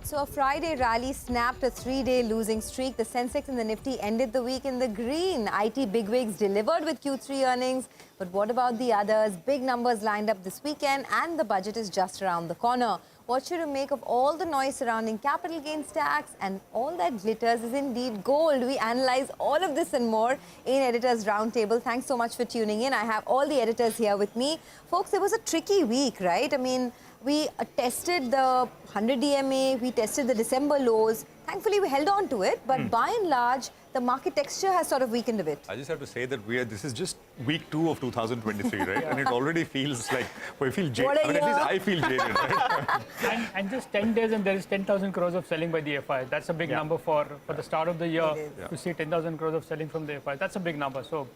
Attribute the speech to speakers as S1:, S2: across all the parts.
S1: So a Friday rally snapped a three-day losing streak. The Sensex and the Nifty ended the week in the green. IT bigwigs delivered with Q3 earnings. But what about the others? Big numbers lined up this weekend and the budget is just around the corner. What should you make of all the noise surrounding capital gains tax? And all that glitters is indeed gold. We analyze all of this and more in Editors Roundtable. Thanks so much for tuning in. I have all the editors here with me. Folks, it was a tricky week, right? I mean, we tested the 100 EMA, we tested the December lows. Thankfully, we held on to it, but by and large, the market texture has sort of weakened a bit.
S2: I just have to say that this is just week 2 of 2023, right? And it already feels like, we feel jaded. I mean, at least I feel jaded, right?
S3: and just 10 days and there is 10,000 crores of selling by the FI. That's a big number for the start of the year. To see 10,000 crores of selling from the FI. That's a big number. So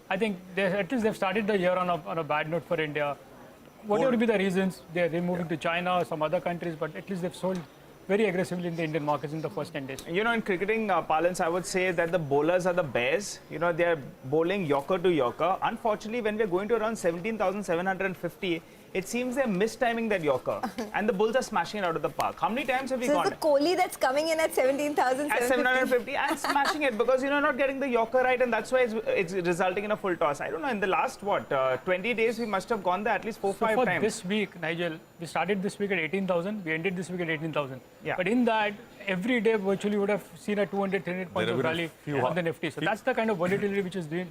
S3: I think at least they've started the year on a bad note for India. Whatever be the reasons, they're moving to China or some other countries, but at least they've sold very aggressively in the Indian markets in the first 10 days.
S4: You know, in cricketing parlance, I would say that the bowlers are the bears. You know, they're bowling yorker to yorker. Unfortunately, when we're going to around 17,750, it seems they're mistiming that yorker. And the bulls are smashing it out of the park. How many times have we gone?
S1: So it's the Kohli that's coming in at 17,750?
S4: At 750 and smashing it because, you know, not getting the yorker right, and that's why it's resulting in a full toss. I don't know, in the last, 20 days, we must have gone there at least 4 or 5 times.
S3: This week, Nigel, we started this week at 18,000, we ended this week at 18,000.
S4: Yeah.
S3: But in that, every day virtually would have seen a 200, 300 points of rally on the Nifty. So that's the kind of volatility which has been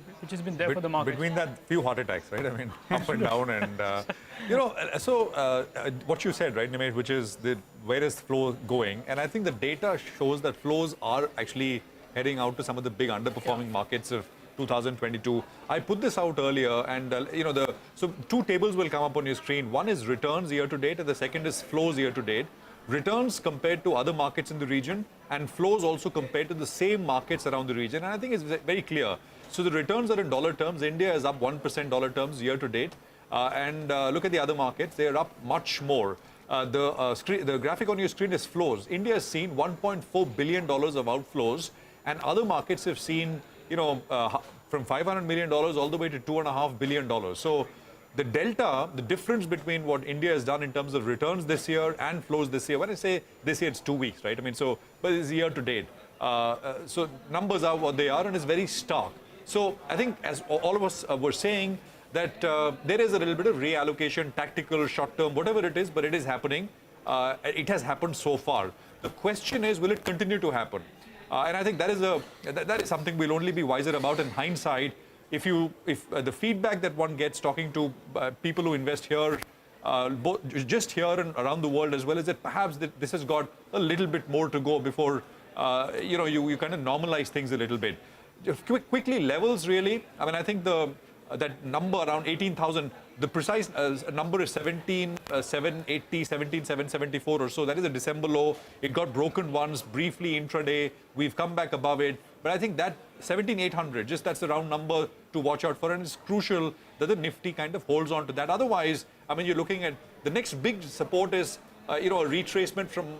S3: there for the market.
S2: Between that, few heart attacks, right? I mean, up and down. And, you know, so what you said, right, Nimesh, which is where is flow going? And I think the data shows that flows are actually heading out to some of the big underperforming markets of 2022. I put this out earlier, and you know, so two tables will come up on your screen. One is returns year to date, and the second is flows year to date. Returns compared to other markets in the region, and flows also compared to the same markets around the region. And I think it's very clear. So the returns are in dollar terms. India is up 1% dollar terms year to date. And look at the other markets, they are up much more. The graphic on your screen is flows. India has seen $1.4 billion of outflows, and other markets have seen, you know, from $500 million all the way to $2.5 billion. So the delta, the difference between what India has done in terms of returns this year and flows this year, when I say this year, it's 2 weeks, right? I mean, so, but it's year to date. So numbers are what they are, and it's very stark. So I think, as all of us were saying, that there is a little bit of reallocation, tactical, short-term, whatever it is, but it is happening. It has happened so far. The question is, will it continue to happen? And I think that is something we'll only be wiser about in hindsight. If the feedback that one gets talking to people who invest here, just here and around the world, as well as that perhaps this has got a little bit more to go before you know, you kind of normalize things a little bit. Just quickly, levels really. I mean, I think that number around 18,000, the precise number is 17,780, 17,774 or so. That is a December low. It got broken once briefly intraday. We've come back above it. But I think that 17,800, just that's the round number to watch out for. And it's crucial that the Nifty kind of holds on to that. Otherwise, I mean, you're looking at the next big support is, you know, a retracement from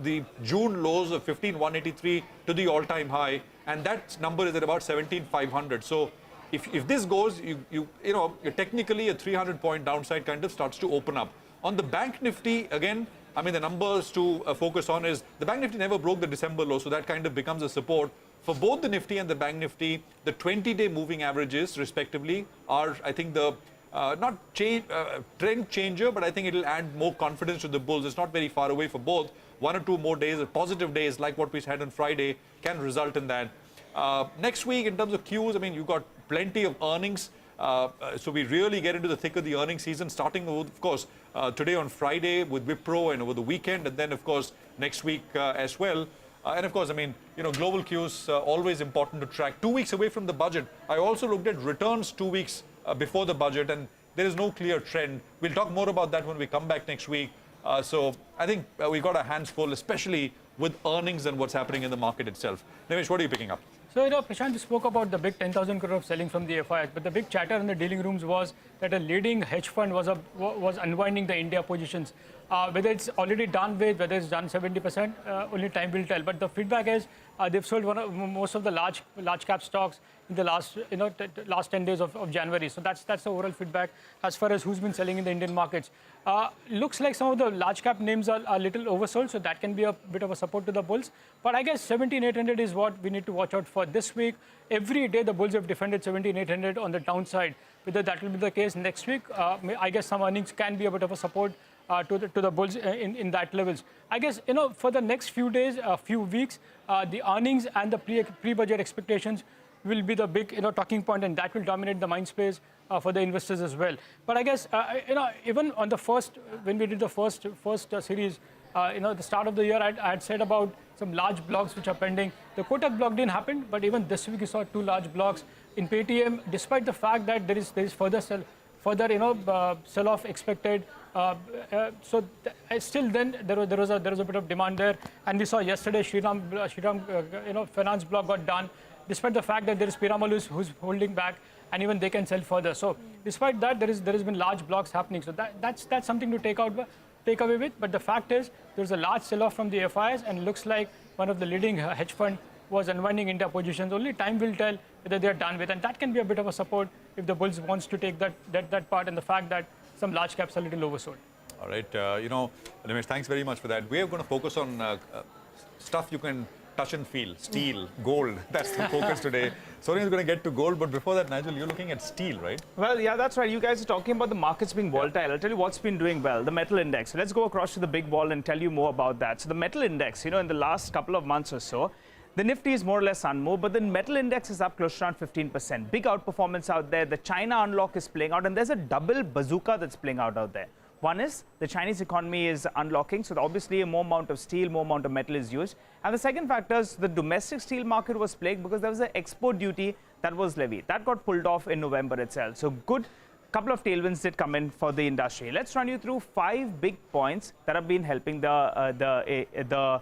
S2: the June lows of 15,183 to the all-time high. And that number is at about 17,500. So if this goes, you know, technically a 300-point downside kind of starts to open up. On the Bank Nifty, again, I mean, the numbers to focus on is the Bank Nifty never broke the December low, so that kind of becomes a support. For both the Nifty and the Bank Nifty, the 20-day moving averages, respectively, are, I think, the not trend changer, but I think it'll add more confidence to the bulls. It's not very far away for both. 1 or 2 more days, positive days like what we had on Friday, can result in that. Next week, in terms of cues, I mean, you've got plenty of earnings. So we really get into the thick of the earnings season, starting with, of course, today on Friday with Wipro and over the weekend, and then, of course, next week as well. And of course, I mean, you know, global cues, always important to track. 2 weeks away from the budget. I also looked at returns 2 weeks before the budget, and there is no clear trend. We'll talk more about that when we come back next week. So I think we got our hands full, especially with earnings and what's happening in the market itself. Nimesh, what are you picking up?
S3: So, you know, Prashant, you spoke about the big 10,000 crore of selling from the FI, but the big chatter in the dealing rooms was that a leading hedge fund was unwinding the India positions. Whether it's already done with, whether it's done 70%, only time will tell. But the feedback is They've sold most of the large cap stocks in the last last 10 days of January. So that's the overall feedback as far as who's been selling in the Indian markets. Looks like some of the large cap names are a little oversold, so that can be a bit of a support to the bulls. But I guess 17,800 is what we need to watch out for this week. Every day the bulls have defended 17,800 on the downside. Whether that will be the case next week, I guess some earnings can be a bit of a support to the bulls in that levels. I guess for the next few days, few weeks, the earnings and the pre-budget expectations will be the big talking point, and that will dominate the mind space for the investors as well. But I guess even on the when we did the first series, the start of the year, I had said about some large blocks which are pending. The Kotak block didn't happen, but even this week you saw 2 large blocks in Paytm, despite the fact that there is further sell-off expected. Still then there was a bit of demand there, and we saw yesterday Shriram finance block got done, despite the fact that there is Piramal who's holding back, and even they can sell further. So despite that, there has been large blocks happening. So that's something to take away with. But the fact is there's a large sell-off from the FIs, and looks like one of the leading hedge fund was unwinding India positions. Only time will tell whether they are done with, and that can be a bit of a support if the bulls wants to take that part, and the fact that some large caps are a little oversold.
S2: All right, Nimesh, thanks very much for that. We are going to focus on stuff you can touch and feel. Steel, gold, that's the focus today. Sonia is going to get to gold, but before that, Nigel, you're looking at steel, right?
S4: Well, yeah, that's right. You guys are talking about the markets being volatile. I'll tell you what's been doing well, the metal index. So let's go across to the big wall and tell you more about that. So the metal index, in the last couple of months or so, the Nifty is more or less unmoved, but the metal index is up close to around 15%. Big outperformance out there. The China unlock is playing out, and there's a double bazooka that's playing out there. One is the Chinese economy is unlocking, so obviously a more amount of steel, more amount of metal is used. And the second factor is the domestic steel market was plagued because there was an export duty that was levied. That got pulled off in November itself. So good couple of tailwinds did come in for the industry. Let's run you through 5 big points that have been helping the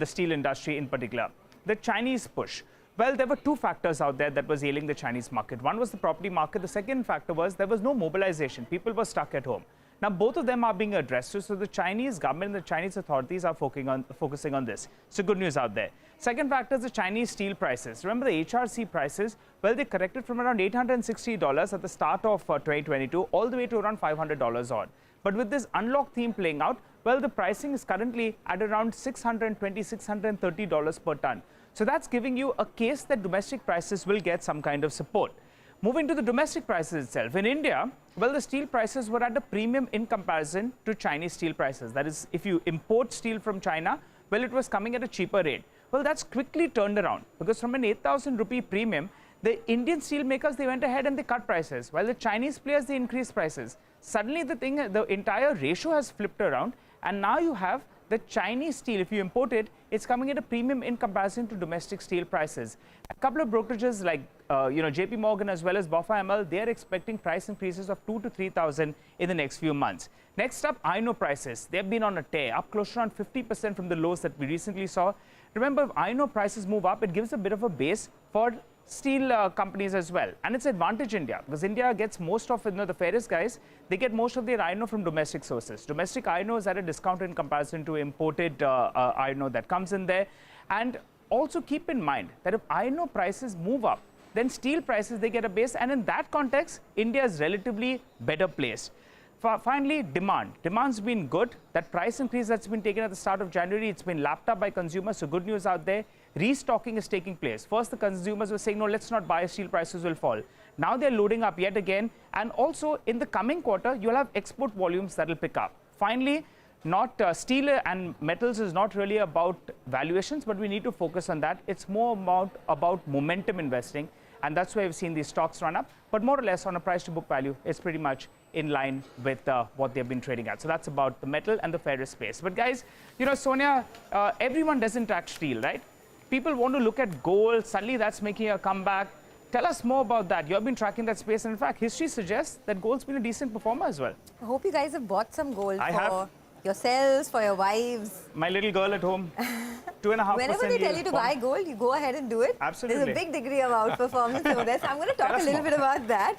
S4: steel industry in particular. The Chinese push. Well, there were 2 factors out there that was ailing the Chinese market. One was the property market. The second factor was there was no mobilization. People were stuck at home. Now, both of them are being addressed. So the Chinese government and the Chinese authorities are focusing on this. So good news out there. Second factor is the Chinese steel prices. Remember the HRC prices? Well, they corrected from around $860 at the start of 2022 all the way to around $500 odd. But with this unlock theme playing out, well, the pricing is currently at around $620, $630 per ton. So that's giving you a case that domestic prices will get some kind of support. Moving to the domestic prices itself. In India, well, the steel prices were at a premium in comparison to Chinese steel prices. That is, if you import steel from China, well, it was coming at a cheaper rate. Well, that's quickly turned around because from an 8,000 rupee premium, the Indian steel makers, they went ahead and they cut prices, while the Chinese players, they increased prices. Suddenly, the entire ratio has flipped around, and now you have the Chinese steel, if you import it, it's coming at a premium in comparison to domestic steel prices. A couple of brokerages like JP Morgan as well as BofA, they are expecting price increases of 2,000 to 3,000 in the next few months. Next up, iron ore prices. They've been on a tear, up close to around 50% from the lows that we recently saw. Remember, if iron ore prices move up, it gives a bit of a base for steel companies as well, and it's advantage India because India gets most of the fairest guys. They get most of their iron ore from domestic sources. Domestic iron ore is at a discount in comparison to imported iron ore that comes in there. And also keep in mind that if iron ore prices move up, then steel prices, they get a base, and in that context, India is relatively better placed. Finally, demand. Demand's been good. That price increase that's been taken at the start of January, it's been lapped up by consumers, so good news out there. Restocking is taking place. First, the consumers were saying, no, let's not buy, steel prices will fall. Now they're loading up yet again. And also, in the coming quarter, you'll have export volumes that will pick up. Finally, steel and metals is not really about valuations, but we need to focus on that. It's more about momentum investing. And that's why we've seen these stocks run up. But more or less, on a price to book value, it's pretty much in line with what they've been trading at. So that's about the metal and the ferrous space. But guys, Sonia, everyone doesn't track steel, right? People want to look at gold. Suddenly, that's making a comeback. Tell us more about that. You've been tracking that space. And in fact, history suggests that gold's been a decent performer as well.
S1: I hope you guys have bought some gold
S4: for
S1: yourselves, for your wives.
S4: My little girl at home. 2.5%.
S1: Whenever they tell you to buy gold, you go ahead and do it.
S4: Absolutely.
S1: There's a big degree of outperformance over there. So I'm going to talk a little bit about that.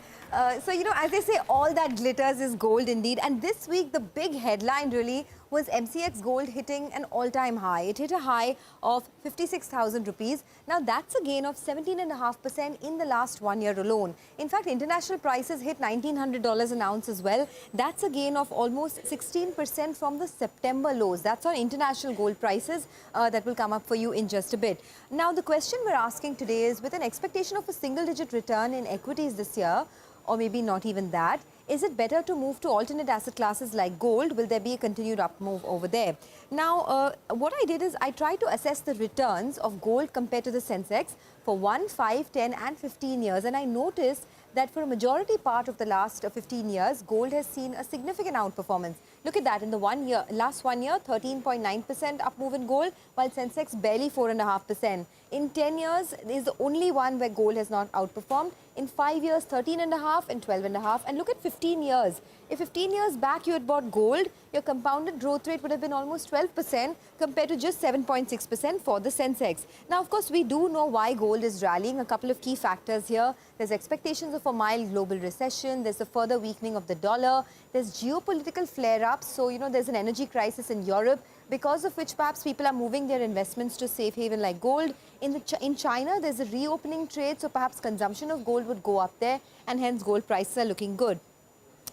S1: So, as they say, all that glitters is gold indeed. And this week, the big headline really was MCX gold hitting an all-time high. It hit a high of 56,000 rupees. Now that's a gain of 17.5% in the last 1 year alone. In fact, international prices hit $1,900 an ounce as well. That's a gain of almost 16% from the September lows. That's on international gold prices. That will come up for you in just a bit. Now the question we're asking today is, with an expectation of a single-digit return in equities this year, or maybe not even that, is it better to move to alternate asset classes like gold? Will there be a continued up move over there? Now, what I did is I tried to assess the returns of gold compared to the Sensex for 1, 5, 10 and 15 years. And I noticed that for a majority part of the last 15 years, gold has seen a significant outperformance. Look at that. In the last 1 year, 13.9% up move in gold, while Sensex barely 4.5%. In 10 years, it is the only one where gold has not outperformed. In 5 years, 13.5 and 12.5. And look at 15 years. If 15 years back you had bought gold, your compounded growth rate would have been almost 12% compared to just 7.6% for the Sensex. Now, of course, we do know why gold is rallying. A couple of key factors here. There's expectations of a mild global recession. There's a further weakening of the dollar. There's geopolitical flare-ups. So, there's an energy crisis in Europe, because of which perhaps people are moving their investments to safe haven like gold. In China, there's a reopening trade, so perhaps consumption of gold would go up there, and hence gold prices are looking good.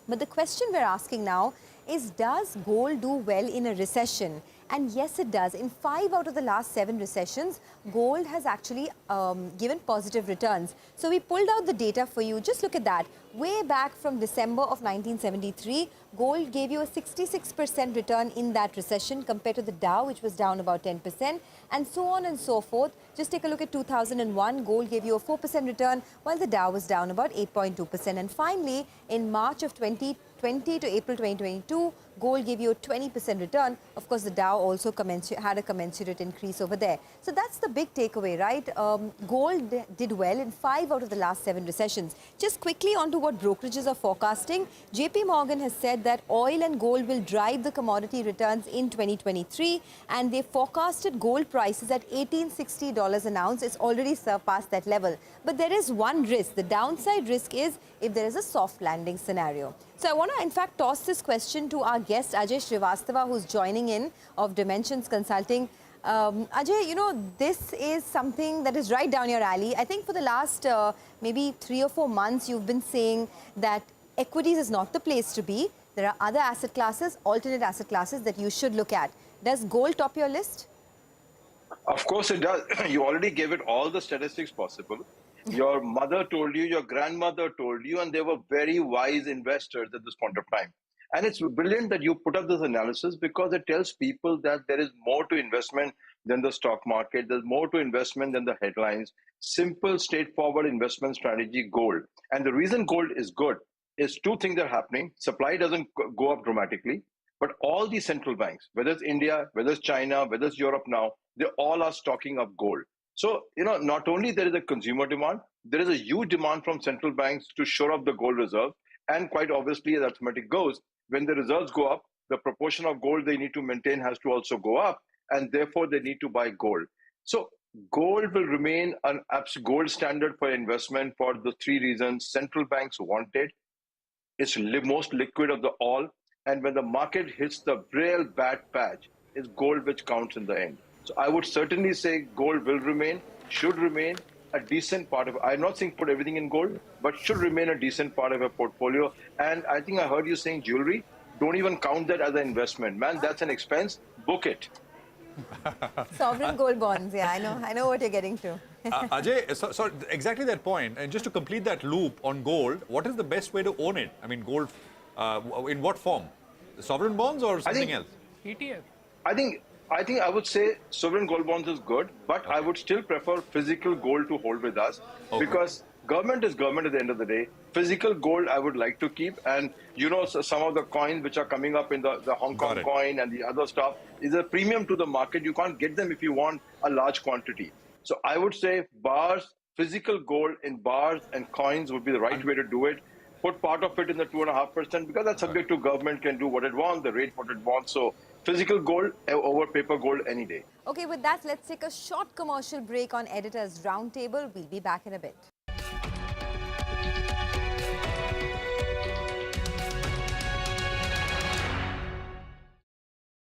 S1: But the question we're asking now is, does gold do well in a recession? And yes, it does. In 5 out of the last 7 recessions, gold has actually given positive returns. So we pulled out the data for you. Just look at that. Way back from December of 1973, gold gave you a 66% return in that recession compared to the Dow, which was down about 10%, and so on and so forth. Just take a look at 2001. Gold gave you a 4% return, while the Dow was down about 8.2%. And finally, in March of 2020 to April 2022, gold gave you a 20% return. Of course, the Dow also had a commensurate increase over there. So that's the big takeaway, right? Gold did well in 5 out of the last 7 recessions. Just quickly on to what brokerages are forecasting. JP Morgan has said that oil and gold will drive the commodity returns in 2023, and they forecasted gold prices at $1,860 an ounce. It's already surpassed that level. But there is one risk. The downside risk is if there is a soft landing scenario. So I want to, in fact, toss this question to our guest, Ajay Srivastava, who's joining in of Dimensions Consulting. Ajay, this is something that is right down your alley. I think for the last maybe 3 or 4 months, you've been saying that equities is not the place to be. There are other asset classes, alternate asset classes that you should look at. Does gold top your list?
S5: Of course it does. You already gave it all the statistics possible. Your mother told you, your grandmother told you, and they were very wise investors at this point of time. And it's brilliant that you put up this analysis, because it tells people that there is more to investment than the stock market. There's more to investment than the headlines. Simple, straightforward investment strategy, gold. And the reason gold is good is 2 things are happening. Supply doesn't go up dramatically, but all the central banks, whether it's India, whether it's China, whether it's Europe now, they all are stocking up gold. So, not only there is a consumer demand, there is a huge demand from central banks to shore up the gold reserve. And quite obviously, as arithmetic goes, when the reserves go up, the proportion of gold they need to maintain has to also go up, and therefore they need to buy gold. So gold will remain an absolute gold standard for investment for the 3 reasons. Central banks want it. It's most liquid of the all. And when the market hits the real bad patch, it's gold which counts in the end. So I would certainly say gold will remain, should remain a decent part of, I'm not saying put everything in gold, but should remain a decent part of your portfolio. And I think I heard you saying jewelry. Don't even count that as an investment. Man, that's an expense. Book it.
S1: Sovereign gold bonds. Yeah, I know what you're getting to.
S2: Ajay, so exactly that point. And just to complete that loop on gold, what is the best way to own it? I mean, gold, in what form? Sovereign bonds or something else?
S3: ETF.
S5: I think I would say sovereign gold bonds is good, but I would still prefer physical gold to hold with us, because government is government at the end of the day. Physical gold I would like to keep, and so some of the coins which are coming up in the Hong Kong coin and the other stuff is a premium to the market. You can't get them if you want a large quantity. So I would say bars, physical gold in bars and coins would be the right way to do it. Put part of it in the 2.5%, because that's subject to government can do what it wants, the rate what it wants. So physical gold over paper gold any day.
S1: Okay, with that, let's take a short commercial break on Editor's Roundtable. We'll be back in a bit.